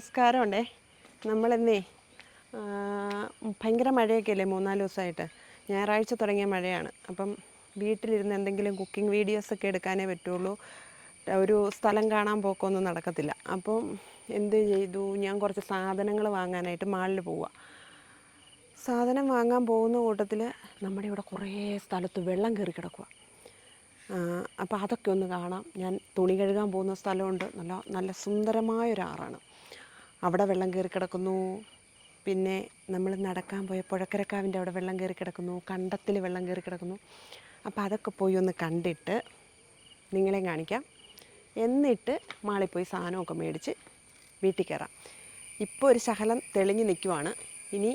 നമസ്കാരമുണ്ടേ. നമ്മളിന്നേ ഭയങ്കര മഴയൊക്കെ അല്ലേ 3-4 ദിവസമായിട്ട്. ഞായറാഴ്ച തുടങ്ങിയ മഴയാണ്. അപ്പം വീട്ടിലിരുന്ന് എന്തെങ്കിലും കുക്കിംഗ് വീഡിയോസൊക്കെ എടുക്കാനേ പറ്റുള്ളൂ. ഒരു സ്ഥലം കാണാൻ പോക്കൊന്നും നടക്കത്തില്ല. അപ്പം എന്ത് ചെയ്തു, ഞാൻ കുറച്ച് സാധനങ്ങൾ വാങ്ങാനായിട്ട് മാളിൽ പോവുക. സാധനം വാങ്ങാൻ പോകുന്ന കൂട്ടത്തിൽ നമ്മുടെ ഇവിടെ കുറേ സ്ഥലത്ത് വെള്ളം കയറി കിടക്കുക. അപ്പോൾ അതൊക്കെ ഒന്ന് കാണാം. ഞാൻ തുണി കഴുകാൻ പോകുന്ന സ്ഥലമുണ്ട്, നല്ല സുന്ദരമായൊരാറാണ്. അവിടെ വെള്ളം കയറി കിടക്കുന്നു. പിന്നെ നമ്മൾ നടക്കാൻ പോയ പുഴക്കരക്കാവിൻ്റെ അവിടെ വെള്ളം കയറി കിടക്കുന്നു, കണ്ടത്തിൽ വെള്ളം കയറി കിടക്കുന്നു. അപ്പോൾ അതൊക്കെ പോയി ഒന്ന് കണ്ടിട്ട് നിങ്ങളെ കാണിക്കാം. എന്നിട്ട് മാളിൽ പോയി സാധനമൊക്കെ മേടിച്ച് വീട്ടിൽ കയറാം. ഇപ്പോൾ ഒരു ശകലം തെളിഞ്ഞ് നിൽക്കുവാണ്. ഇനി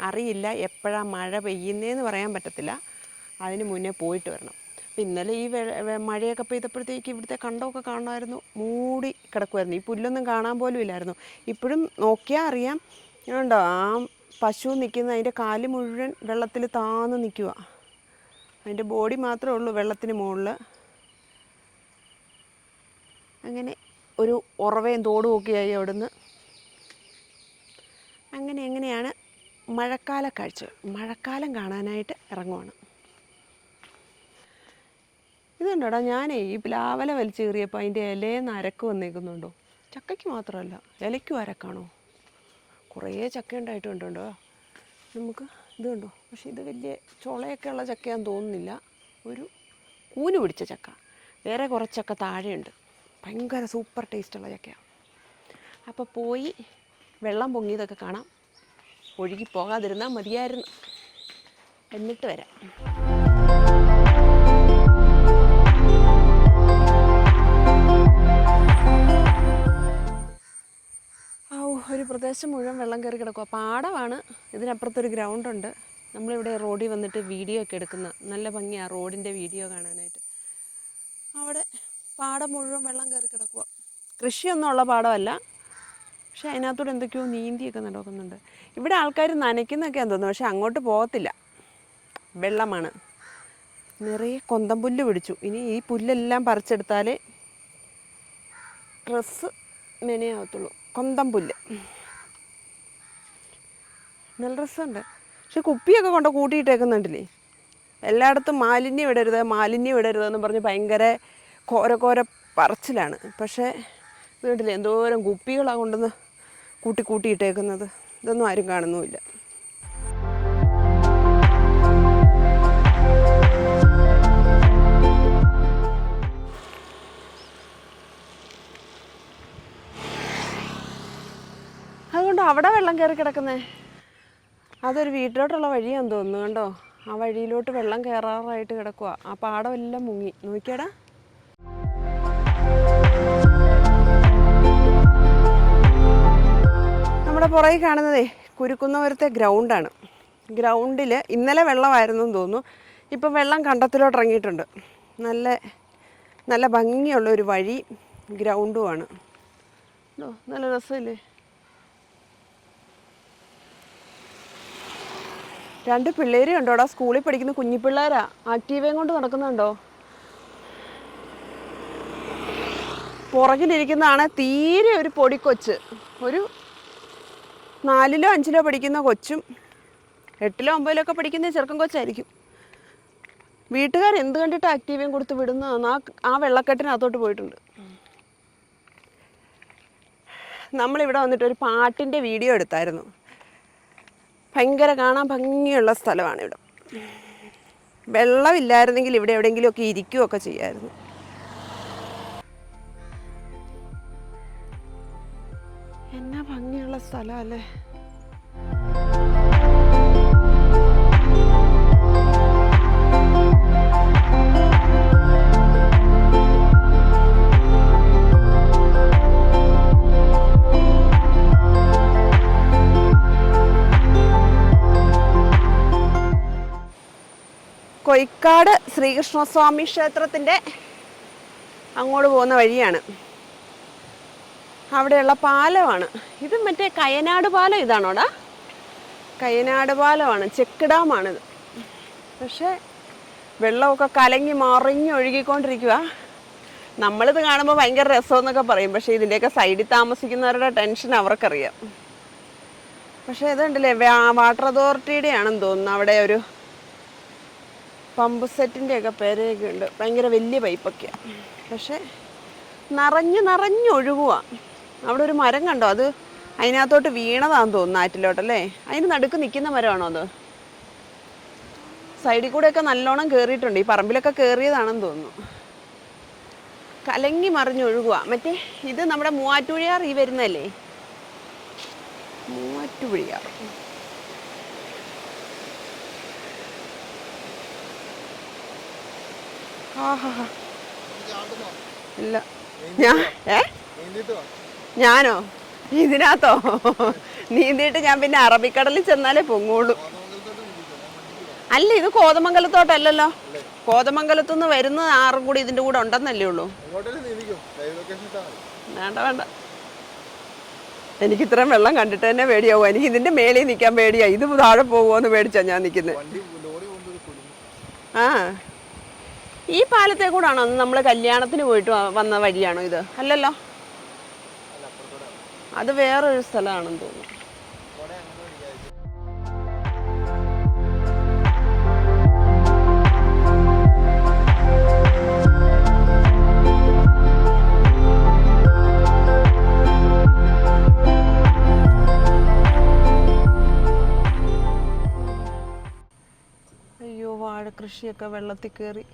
അറിയില്ല എപ്പോഴാണ് മഴ പെയ്യുന്നതെന്ന് പറയാൻ പറ്റത്തില്ല. അതിന് മുന്നേ പോയിട്ട് വരണം. അപ്പം ഇന്നലെ ഈ മഴയൊക്കെ പെയ്തപ്പോഴത്തേക്ക് ഇവിടുത്തെ കണ്ടമൊക്കെ കാണുമായിരുന്നു, മൂടി കിടക്കുമായിരുന്നു. ഈ പുല്ലൊന്നും കാണാൻ പോലും ഇല്ലായിരുന്നു. ഇപ്പോഴും നോക്കിയാൽ അറിയാം. ഉണ്ടോ ആ പശു നിൽക്കുന്ന, അതിൻ്റെ കാല് മുഴുവൻ വെള്ളത്തിൽ താന്ന് നിൽക്കുക. അതിൻ്റെ ബോഡി മാത്രമേ ഉള്ളൂ വെള്ളത്തിന് മുകളിൽ. അങ്ങനെ ഒരു ഉറവയും തോടും ഒക്കെയായി അവിടുന്ന്. എങ്ങനെയാണ് മഴക്കാല കാഴ്ച. മഴക്കാലം കാണാനായിട്ട് ഇറങ്ങുവാണ്. ഇതുണ്ടോടാ, ഞാനേ ഈ പ്ലാവല വലിച്ചു കയറിയപ്പോൾ അതിൻ്റെ ഇലയെന്ന് അരക്ക് വന്നേക്കുന്നുണ്ടോ? ചക്കയ്ക്ക് മാത്രമല്ല, ഇലയ്ക്കും അരക്കാണോ? കുറേ ചക്ക ഉണ്ടായിട്ടുണ്ടോ നമുക്ക്. ഇതുണ്ടോ, പക്ഷേ ഇത് വലിയ ചുളയൊക്കെ ഉള്ള ചക്കയാന്ന് തോന്നുന്നില്ല. ഒരു കൂന് പിടിച്ച ചക്ക. വേറെ കുറച്ചൊക്കെ താഴെയുണ്ട്. ഭയങ്കര സൂപ്പർ ടേസ്റ്റുള്ള ചക്കയാണ്. അപ്പോൾ പോയി വെള്ളം പൊങ്ങിയതൊക്കെ കാണാം. ഒഴുകി പോകാതിരുന്നാൽ മതിയായിരുന്നു. എന്നിട്ട് വരാം. ഒരു പ്രദേശം മുഴുവൻ വെള്ളം കയറി കിടക്കുക. പാടമാണ്. ഇതിനപ്പുറത്തൊരു ഗ്രൗണ്ടുണ്ട്. നമ്മളിവിടെ റോഡിൽ വന്നിട്ട് വീഡിയോ ഒക്കെ എടുക്കുന്ന നല്ല ഭംഗിയാണ് റോഡിൻ്റെ വീഡിയോ കാണാനായിട്ട്. അവിടെ പാടം മുഴുവൻ വെള്ളം കയറി കിടക്കുക. കൃഷിയൊന്നും ഉള്ള പാടമല്ല, പക്ഷേ അതിനകത്തൂടെ എന്തൊക്കെയോ നീന്തിയൊക്കെ നടക്കുന്നുണ്ട്. ഇവിടെ ആൾക്കാർ നനയ്ക്കുന്നൊക്കെയാന്ന് തോന്നുന്നു, പക്ഷെ അങ്ങോട്ട് പോകത്തില്ല. വെള്ളമാണ്. നിറയെ കൊന്തം പുല്ല് പിടിച്ചു. ഇനി ഈ പുല്ലെല്ലാം പറിച്ചെടുത്താലേ ഡ്രസ്സ് മെനയാകത്തുള്ളൂ. കൊന്തം പുല്ല് നല്ല രസമുണ്ട്. പക്ഷെ കുപ്പിയൊക്കെ കൊണ്ട് കൂട്ടിയിട്ടേക്കുന്നുണ്ടല്ലേ. എല്ലായിടത്തും മാലിന്യം ഇടരുതെന്ന് പറഞ്ഞ് ഭയങ്കര കോര പറച്ചിലാണ്. പക്ഷേ വീട്ടിൽ എന്തോരം കുപ്പികളാണ് കൊണ്ടുവന്ന് കൂട്ടിയിട്ടേക്കുന്നത്. ഇതൊന്നും ആരും കാണുന്നുമില്ല. അതുകൊണ്ട് അവിടെ വെള്ളം കയറി കിടക്കുന്നേ, അതൊരു വീട്ടിലോട്ടുള്ള വഴിയാന്ന് തോന്നുന്നു. കണ്ടോ, ആ വഴിയിലോട്ട് വെള്ളം കയറാറായിട്ട് കിടക്കുക. ആ പാടമെല്ലാം മുങ്ങി. നോക്കിയടാ. നമ്മുടെ പുറകിൽ കാണുന്നതേ കുരുക്കുന്നപുരത്തെ ഗ്രൗണ്ടാണ്. ഗ്രൗണ്ടിൽ ഇന്നലെ വെള്ളമായിരുന്നു എന്ന് തോന്നുന്നു. ഇപ്പം വെള്ളം കണ്ടത്തിലോട്ട് ഇറങ്ങിയിട്ടുണ്ട്. നല്ല ഭംഗിയുള്ളൊരു വഴി ഗ്രൗണ്ടുമാണ്. നല്ല രസമില്ലേ. 2 പിള്ളേരും ഉണ്ടോടാ, സ്കൂളിൽ പഠിക്കുന്ന കുഞ്ഞി പിള്ളേരാ. ആക്റ്റീവയും കൊണ്ട് നടക്കുന്നുണ്ടോ. പുറകിലിരിക്കുന്നതാണ് തീരെ ഒരു പൊടിക്കൊച്ച്. ഒരു 4-ലോ 5-ലോ പഠിക്കുന്ന കൊച്ചും 8-ലോ 9-ലോ പഠിക്കുന്ന ചെറുക്കൻ കൊച്ചായിരിക്കും. വീട്ടുകാർ എന്ത് കണ്ടിട്ട് ആക്റ്റീവയും കൊടുത്ത് വിടുന്നതെന്ന് ആ വെള്ളക്കെട്ടിനകത്തോട്ട് പോയിട്ടുണ്ട്. നമ്മളിവിടെ വന്നിട്ടൊരു പാട്ടിൻ്റെ വീഡിയോ എടുത്തായിരുന്നു. ഭയങ്കര കാണാൻ ഭംഗിയുള്ള സ്ഥലമാണ് ഇവിടെ. വെള്ളമില്ലായിരുന്നെങ്കിൽ ഇവിടെ എവിടെയെങ്കിലുമൊക്കെ ഇരിക്കുകയൊക്കെ ചെയ്യാമായിരുന്നു. എന്നാ ഭംഗിയുള്ള സ്ഥലമല്ലേ. കൊയ്ക്കാട് ശ്രീകൃഷ്ണസ്വാമി ക്ഷേത്രത്തിൻ്റെ അങ്ങോട്ട് പോകുന്ന വഴിയാണ്. അവിടെയുള്ള പാലമാണ് ഇത്. മറ്റേ കയനാട് പാലം ഇതാണോടാ? കയനാട് പാലമാണ്. ചെക്ക് ഡാമാണിത്. പക്ഷേ വെള്ളമൊക്കെ കലങ്ങി മറിഞ്ഞൊഴുകിക്കൊണ്ടിരിക്കുക. നമ്മളിത് കാണുമ്പോൾ ഭയങ്കര രസമെന്നൊക്കെ പറയും, പക്ഷേ ഇതിൻ്റെയൊക്കെ സൈഡിൽ താമസിക്കുന്നവരുടെ ടെൻഷൻ അവർക്കറിയാം. പക്ഷേ ഇതുണ്ടല്ലേ, വാട്ടർ അതോറിറ്റിയുടെ ആണെന്ന് തോന്നുന്നു. അവിടെ ഒരു പമ്പ് സെറ്റിൻ്റെയൊക്കെ പേരൊക്കെ ഉണ്ട്. ഭയങ്കര വലിയ പൈപ്പൊക്കെയാണ്, പക്ഷേ നിറഞ്ഞൊഴുകുക. അവിടെ ഒരു മരം കണ്ടോ, അത് അതിനകത്തോട്ട് വീണതാണെന്ന് തോന്നുന്നു, ആറ്റിലോട്ടല്ലേ. അതിന് നടുക്ക് നിൽക്കുന്ന മരമാണോ അത്? സൈഡിൽ കൂടെയൊക്കെ നല്ലോണം കയറിയിട്ടുണ്ട്. ഈ പറമ്പിലൊക്കെ കയറിയതാണെന്ന് തോന്നുന്നു. കലങ്ങി മറിഞ്ഞൊഴുകുക. മറ്റേ ഇത് നമ്മുടെ മൂവാറ്റുപുഴയാർ ഈ വരുന്നതല്ലേ, മൂവാറ്റുപുഴയാർ. ഇല്ല, ഞാനോ ഇതിനകത്തോ നീന്തിയിട്ട് ഞാൻ പിന്നെ അറബിക്കടലിൽ ചെന്നാലേ പൊങ്ങുള്ളൂ. അല്ല, ഇത് കോതമംഗലത്തോട്ടല്ലല്ലോ. കോതമംഗലത്തുനിന്ന് വരുന്ന ആറും കൂടി ഇതിൻ്റെ കൂടെ ഉണ്ടെന്നല്ലേ ഉള്ളൂ. വേണ്ട, എനിക്ക് ഇത്രയും വെള്ളം കണ്ടിട്ട് തന്നെ പേടിയാവും. എനിക്ക് ഇതിൻ്റെ മേളിൽ നിൽക്കാൻ പേടിയാ. ഇത് താഴെ പോകുമോന്ന് പേടിച്ചാ ഞാൻ നിൽക്കുന്നത്. ആ, ഈ പാലത്തെ കൂടാണോ നമ്മൾ കല്യാണത്തിന് പോയിട്ട് വന്ന വഴിയാണോ ഇത്? അല്ലല്ലോ, അത് വേറൊരു സ്ഥലമാണെന്ന് തോന്നുന്നു. അയ്യോ, വാഴക്കൃഷിയൊക്കെ വെള്ളത്തിൽ കയറി,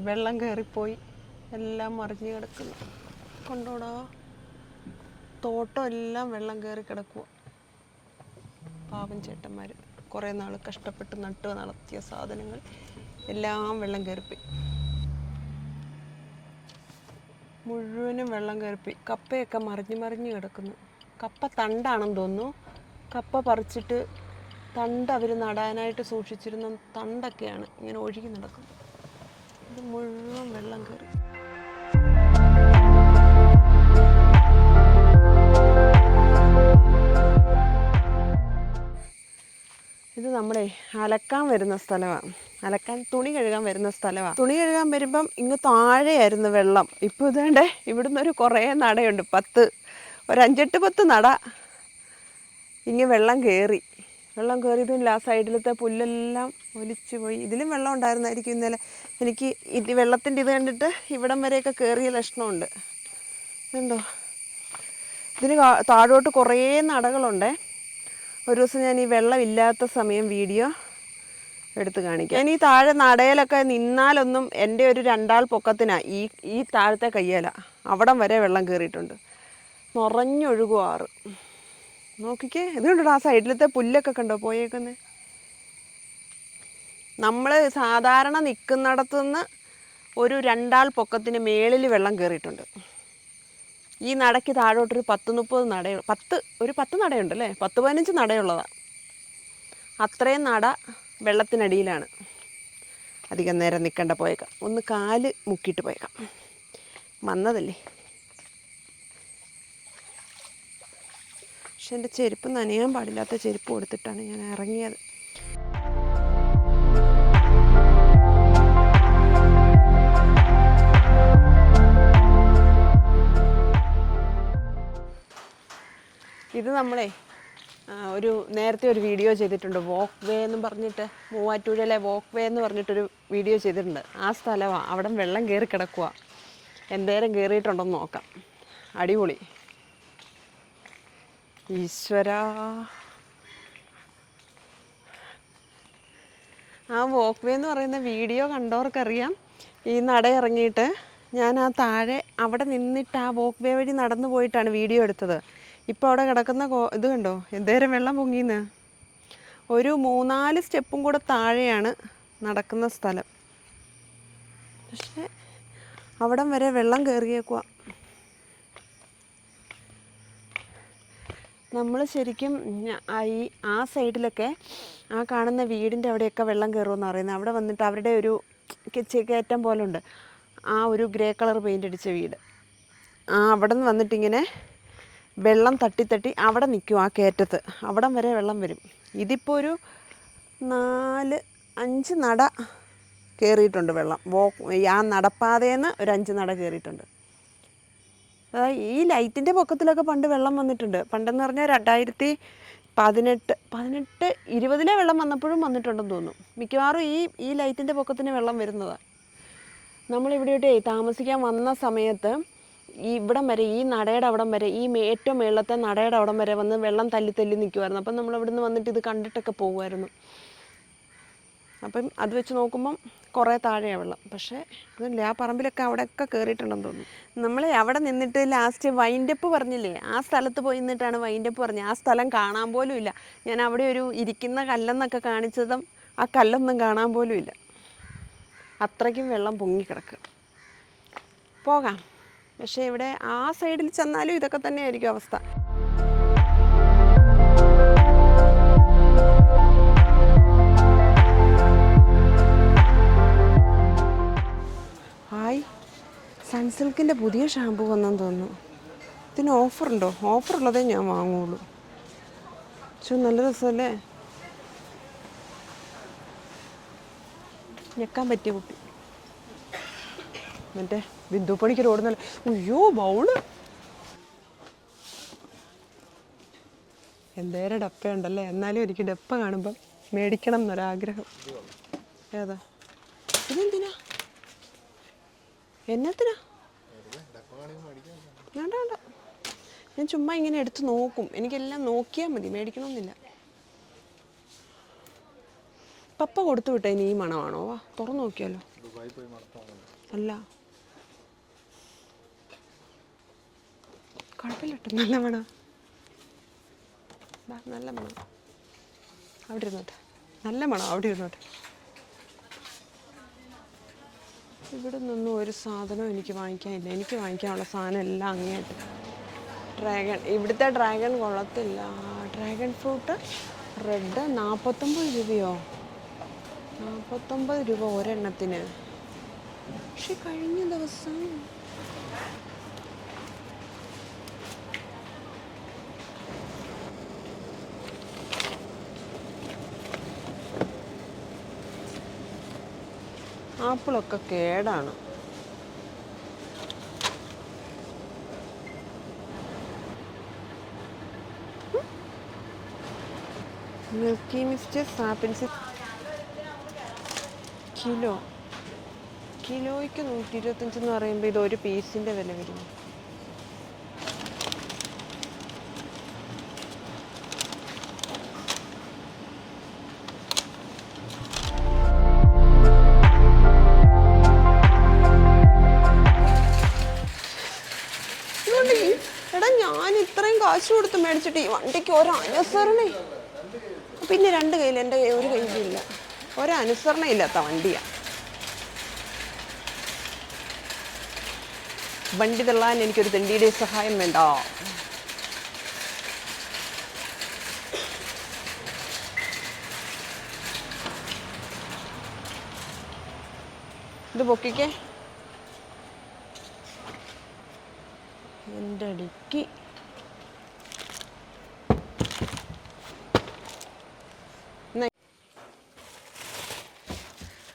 വെള്ളം കയറിപ്പോയി, എല്ലാം മറിഞ്ഞ് കിടക്കുന്നു. കൊണ്ടോടാ, തോട്ടം എല്ലാം വെള്ളം കയറി കിടക്കുക. പാവം ചേട്ടന്മാർ കുറേ നാൾ കഷ്ടപ്പെട്ട് നട്ട് നടത്തിയ സാധനങ്ങൾ എല്ലാം വെള്ളം കയറിപ്പോയി, മുഴുവനും വെള്ളം കയറിപ്പോയി. കപ്പയൊക്കെ മറിഞ്ഞ് കിടക്കുന്നു. കപ്പ തണ്ടാണെന്ന് തോന്നുന്നു. കപ്പ പറിച്ചിട്ട് തണ്ട് അവർ നടാനായിട്ട് സൂക്ഷിച്ചിരുന്ന തണ്ടൊക്കെയാണ് ഇങ്ങനെ ഒഴുകി നടക്കുന്നത്. ഇത് മുഴുവൻ വെള്ളം കയറി. ഇത് നമ്മളെ അലക്കാൻ വരുന്ന സ്ഥലമാണ്. തുണി കഴുകാൻ വരുന്ന സ്ഥലമാണ്. തുണി കഴുകാൻ വരുമ്പം ഇങ്ങ് താഴെയായിരുന്നു വെള്ളം. ഇപ്പോൾ ഇതേണ്ടേ ഇവിടുന്ന് ഒരു കുറേ നടയുണ്ട്, ഒരു 5-8 നട ഇങ്ങ് വെള്ളം കയറിയതില്ല. ആ സൈഡിലത്തെ പുല്ലെല്ലാം ഒലിച്ചു പോയി. ഇതിലും വെള്ളം ഉണ്ടായിരുന്നായിരിക്കും ഇന്നലെ. എനിക്ക് ഇത് വെള്ളത്തിൻ്റെ ഇത് കണ്ടിട്ട് ഇവിടം വരെയൊക്കെ കയറിയ ലക്ഷണമുണ്ട്. ഉണ്ടോ? ഇതിന് താഴോട്ട് കുറേ നടകളുണ്ടേ. ഒരു ദിവസം ഞാൻ ഈ വെള്ളമില്ലാത്ത സമയം വീഡിയോ എടുത്ത് കാണിക്കാം. ഞാൻ ഈ താഴെ നടയിലൊക്കെ നിന്നാലൊന്നും എൻ്റെ ഒരു 2 പൊക്കത്തിനാണ് ഈ താഴത്തെ കയ്യേല അവിടം വരെ വെള്ളം കയറിയിട്ടുണ്ട്. നിറഞ്ഞൊഴുകും ആറ്. നോക്കിക്കേ, ഇത് കണ്ടോ, ആ സൈഡിലത്തെ പുല്ലൊക്കെ കണ്ടോ പോയേക്കുന്നത്. നമ്മൾ സാധാരണ നിൽക്കുന്നിടത്തുനിന്ന് ഒരു 2 പൊക്കത്തിന് മേളിൽ വെള്ളം കയറിയിട്ടുണ്ട്. ഈ നടയ്ക്ക് താഴോട്ടൊരു 10-30 നടയുണ്ട്. 10 നടയുണ്ടല്ലേ, 10-15 നടയുള്ളതാണ്. അത്രയും നട വെള്ളത്തിനടിയിലാണ്. അധികം നേരം നിൽക്കണ്ട, പോയേക്കാം. ഒന്ന് കാല് മുക്കിയിട്ട് പോയേക്കാം, വന്നതല്ലേ. പക്ഷെ എൻ്റെ ചെരുപ്പ് നനയാൻ പാടില്ലാത്ത ചെരുപ്പ് കൊടുത്തിട്ടാണ് ഞാൻ ഇറങ്ങിയത്. ഇത് നമ്മളെ നേരത്തെ ഒരു വീഡിയോ ചെയ്തിട്ടുണ്ട്, വോക്ക് വേ എന്നും പറഞ്ഞിട്ട്, മൂവാറ്റുപുഴയിലെ വോക്ക് വേ എന്ന് പറഞ്ഞിട്ടൊരു വീഡിയോ ചെയ്തിട്ടുണ്ട്. ആ സ്ഥലമാണ്. അവിടെ വെള്ളം കയറി കിടക്കുക. എന്തേരം കയറിയിട്ടുണ്ടെന്ന് നോക്കാം. അടിപൊളി. ഈശ്വരാ, ആ വോക്ക് വേ എന്ന് പറയുന്ന വീഡിയോ കണ്ടവർക്കറിയാം. ഈ നട ഇറങ്ങിയിട്ട് ഞാൻ ആ താഴെ അവിടെ നിന്നിട്ട് ആ വോക്ക് വേ വഴി നടന്നു പോയിട്ടാണ് വീഡിയോ എടുത്തത്. ഇപ്പോൾ അവിടെ കിടക്കുന്ന ഇത് കണ്ടോ, എന്തേരം വെള്ളം പൊങ്ങിന്ന്. ഒരു 3-4 സ്റ്റെപ്പും കൂടെ താഴെയാണ് നടക്കുന്ന സ്ഥലം. പക്ഷേ അവിടം വരെ വെള്ളം കയറിയേക്കുക. നമ്മൾ ശരിക്കും ആ സൈഡിലൊക്കെ ആ കാണുന്ന വീടിൻ്റെ അവിടെയൊക്കെ വെള്ളം കയറുമെന്ന് പറയുന്നത്. അവിടെ വന്നിട്ട് അവരുടെ ഒരു കയറ്റം പോലെ ഉണ്ട്. ആ ഒരു ഗ്രേ കളർ പെയിൻ്റ് അടിച്ച വീട്, അവിടെ നിന്ന് വന്നിട്ടിങ്ങനെ വെള്ളം തട്ടി അവിടെ നിൽക്കും. ആ കയറ്റത്ത് അവിടം വരെ വെള്ളം വരും. ഇതിപ്പോൾ ഒരു 4-5 നട കയറിയിട്ടുണ്ട് വെള്ളം. ആ നടപ്പാതേന്ന് ഒരു 5 നട കയറിയിട്ടുണ്ട്. അതായത് ഈ ലൈറ്റിൻ്റെ പൊക്കത്തിലൊക്കെ പണ്ട് വെള്ളം വന്നിട്ടുണ്ട്. പണ്ടെന്ന് പറഞ്ഞാൽ 2018 വെള്ളം വന്നപ്പോഴും വന്നിട്ടുണ്ടെന്ന് തോന്നുന്നു. മിക്കവാറും ഈ ലൈറ്റിൻ്റെ പൊക്കത്തിന് വെള്ളം വരുന്നതാണ്. നമ്മളിവിടെയോട്ടേ താമസിക്കാൻ വന്ന സമയത്ത് ഇവിടം വരെ, ഈ നടയുടെ അവിടം വരെ, ഏറ്റവും മേളത്തെ നടയുടെ അവിടം വരെ വന്ന് വെള്ളം തല്ലി നിൽക്കുമായിരുന്നു. അപ്പം നമ്മളിവിടെ നിന്ന് വന്നിട്ട് ഇത് കണ്ടിട്ടൊക്കെ പോകുമായിരുന്നു. അപ്പം അത് വെച്ച് നോക്കുമ്പം കുറേ താഴെയാണ് വെള്ളം. പക്ഷേ അതല്ല, ആ പറമ്പിലൊക്കെ അവിടെയൊക്കെ കയറിയിട്ടുണ്ടെന്ന് തോന്നുന്നു. നമ്മൾ അവിടെ നിന്നിട്ട് ലാസ്റ്റ് വൈൻഡപ്പ് പറഞ്ഞില്ലേ, ആ സ്ഥലത്ത് പോയി നിന്നിട്ടാണ് വൈൻഡപ്പ് പറഞ്ഞത്. ആ സ്ഥലം കാണാൻ പോലും ഇല്ല. ഞാൻ അവിടെ ഒരു ഇരിക്കുന്ന കല്ലെന്നൊക്കെ കാണിച്ചതും ആ കല്ലൊന്നും കാണാൻ പോലും ഇല്ല. അത്രയ്ക്കും വെള്ളം പൊങ്ങിക്കിടക്കുക. പോകാം. പക്ഷേ ഇവിടെ ആ സൈഡിൽ ചെന്നാലും ഇതൊക്കെ തന്നെയായിരിക്കും അവസ്ഥ. ഹായ്, സൺസിൽക്കിൻ്റെ പുതിയ ഷാമ്പു വന്നെന്ന് തോന്നുന്നു. ഇതിന് ഓഫറുണ്ടോ? ഓഫറുള്ളതേ ഞാൻ വാങ്ങുള്ളൂ. പക്ഷെ നല്ല രസമല്ലേ, ഞെക്കാൻ പറ്റിയ കുട്ടി. മറ്റേ ബിന്ദു പണിക്ക് ഓടുന്നല്ലേ. അയ്യോ, ബൗള് എന്തേരം ഡപ്പയുണ്ടല്ലേ. എന്നാലും എനിക്ക് ഡപ്പ കാണുമ്പം മേടിക്കണം എന്നൊരാഗ്രഹം. ഏതാ ഇതെന്തിനാ, എന്നത്തിനാ? വേണ്ട വേണ്ട, ഞാൻ ചുമ്മാ ഇങ്ങനെ എടുത്ത് നോക്കും. എനിക്കെല്ലാം നോക്കിയാൽ മതി, മേടിക്കണമെന്നില്ല. പപ്പ കൊടുത്തു വിട്ട ഇനി ഈ മണമാണോ? വാ തുറന്നു നോക്കിയാലോ. അല്ല, കുഴപ്പമില്ല കേട്ടോ, നല്ല മണം. നല്ല മണം. അവിടെ ഇരുന്നോട്ടെ, നല്ല മണം. അവിടെ ഇരുന്നോട്ടെ. ഇവിടെ നിന്നും ഒരു സാധനവും എനിക്ക് വാങ്ങിക്കാനില്ല. എനിക്ക് വാങ്ങിക്കാനുള്ള സാധനം എല്ലാം അങ്ങേയായിട്ട്. ഇവിടുത്തെ ഡ്രാഗൺ കൊള്ളത്തില്ല. ഡ്രാഗൺ ഫ്രൂട്ട് റെഡ് 49 രൂപയോ? 49 രൂപ ഒരെണ്ണത്തിന്. പക്ഷെ കഴിഞ്ഞ ദിവസം ആപ്പിളൊക്കെ കേടാണ്. മിൽക്കി മിസ്റ്റ് സാപ്പിൻസ് കിലോയ്ക്ക് 125 എന്ന് പറയുമ്പോൾ ഇത് ഒരു പീസിൻ്റെ വില വരുന്നു. എടാ, ഞാൻ ഇത്രയും കാശ് കൊടുത്ത് മേടിച്ചിട്ട് ഈ വണ്ടിക്ക് ഒരനുസരണേ. പിന്നെ 2 കയ്യിൽ, എൻ്റെ ഒരു കയ്യിലില്ല. ഒരനുസരണ ഇല്ലാത്ത വണ്ടിയാണ്. വണ്ടി തള്ളാൻ എനിക്കൊരു തെണ്ടിയുടെ സഹായം വേണ്ട. ഇത് പൊക്കിക്കേ. എൻ്റെ അടിക്ക്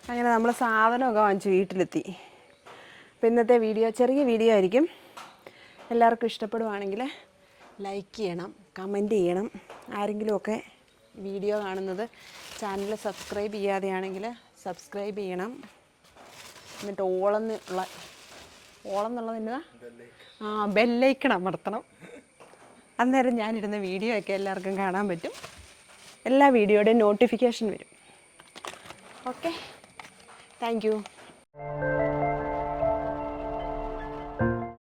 അങ്ങനെ നമ്മൾ സാധനമൊക്കെ വാങ്ങിച്ച് വീട്ടിലെത്തി. അപ്പോൾ ഇന്നത്തെ വീഡിയോ ചെറിയ വീഡിയോ ആയിരിക്കും. എല്ലാവർക്കും ഇഷ്ടപ്പെടുവാണെങ്കിൽ ലൈക്ക് ചെയ്യണം, കമൻറ്റ് ചെയ്യണം. ആരെങ്കിലുമൊക്കെ വീഡിയോ കാണുന്നത് ചാനൽ സബ്സ്ക്രൈബ് ചെയ്യാതെയാണെങ്കിൽ സബ്സ്ക്രൈബ് ചെയ്യണം. എന്നിട്ട് ഓളം എന്നുള്ളതിൻ്റെ ബെല്ലൈക്കൺ അമർത്തണം. അന്നേരം ഞാനിടുന്ന വീഡിയോ ഒക്കെ എല്ലാവർക്കും കാണാൻ പറ്റും. എല്ലാ വീഡിയോയുടെയും നോട്ടിഫിക്കേഷൻ വരും. Okay, thank you.